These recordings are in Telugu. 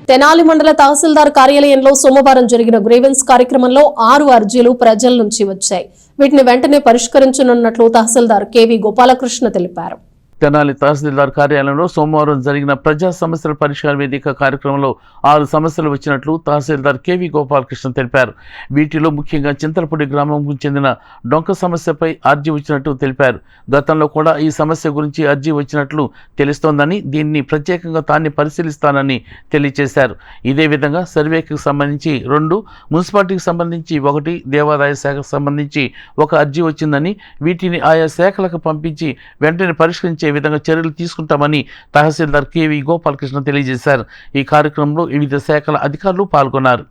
తెనాలి మండల తహసీల్దార్ కార్యాలయంలో సోమవారం జరిగిన గ్రీవెన్స్ కార్యక్రమంలో 6 అర్జీలు ప్రజల నుంచి వచ్చాయి. వీటిని వెంటనే పరిష్కరించనున్నట్లు తహసీల్దార్ కెవి గోపాలకృష్ణ తెలిపారు. తెనాలి తహసీల్దార్ కార్యాలయంలో సోమవారం జరిగిన ప్రజా సమస్యల పరిష్కార వేదిక కార్యక్రమంలో 6 సమస్యలు వచ్చినట్లు తహసీల్దార్ కెవి గోపాలకృష్ణ తెలిపారు. వీటిలో ముఖ్యంగా చింతలపూడి గ్రామంకు చెందిన డొంక సమస్యపై అర్జీ వచ్చినట్టు తెలిపారు. గతంలో కూడా ఈ సమస్య గురించి అర్జీ వచ్చినట్లు తెలుస్తోందని, దీన్ని ప్రత్యేకంగా తాన్ని పరిశీలిస్తానని తెలియజేశారు. ఇదే విధంగా సర్వేకి సంబంధించి 2, మున్సిపాలిటీకి సంబంధించి 1, దేవాదాయ శాఖకు సంబంధించి 1 అర్జీ వచ్చిందని, వీటిని ఆయా శాఖలకు పంపించి వెంటనే పరిష్కరించే విధంగా చర్యలు తీసుకుంటామని తహసీల్దార్ కెవి గోపాలకృష్ణ తెలియజేశారు. ఈ కార్యక్రమంలో వివిధ శాఖల అధికారులు పాల్గొన్నారు.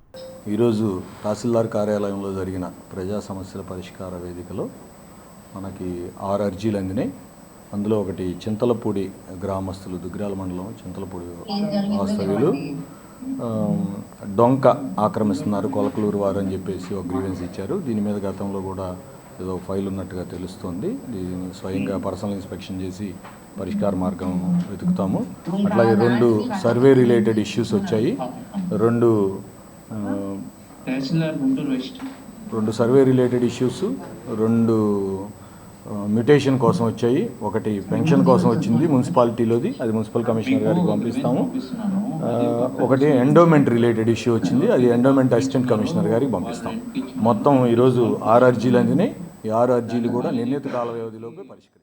ఈరోజు తహసీల్దార్ కార్యాలయంలో జరిగిన ప్రజా సమస్యల పరిష్కార వేదికలో మనకి 6 అర్జీలు అందినాయి. అందులో ఒకటి చింతలపూడి గ్రామస్తులు, దుగ్గిరాల మండలం చింతలపూడి వాస్తవ్యులు డొంక ఆక్రమిస్తున్నారు, కొలకలూరు వారు అని చెప్పేసి ఒక గ్రీవెన్స్ ఇచ్చారు. దీని మీద గతంలో కూడా ఏదో ఫైల్ ఉన్నట్టుగా తెలుస్తుంది. దీన్ని స్వయంగా పర్సనల్ ఇన్స్పెక్షన్ చేసి పరిష్కార మార్గం వెతుకుతాము. అట్లాగే 2 సర్వే రిలేటెడ్ ఇష్యూస్ వచ్చాయి. 2 సర్వే రిలేటెడ్ ఇష్యూస్, 2 మ్యూటేషన్ కోసం వచ్చాయి. ఒకటి పెన్షన్ కోసం వచ్చింది మున్సిపాలిటీలోది, అది మున్సిపల్ కమిషనర్ గారికి పంపిస్తాము. ఒకటి ఎండోమెంట్ రిలేటెడ్ ఇష్యూ వచ్చింది, అది ఎండోమెంట్ అసిస్టెంట్ కమిషనర్ గారికి పంపిస్తాం. మొత్తం ఈరోజు 6 అర్జీలు అందినాయి. ఈ 6 అర్జీలు కూడా నిర్ణీత కాల వ్యవధిలోకి పరిష్కరించారు.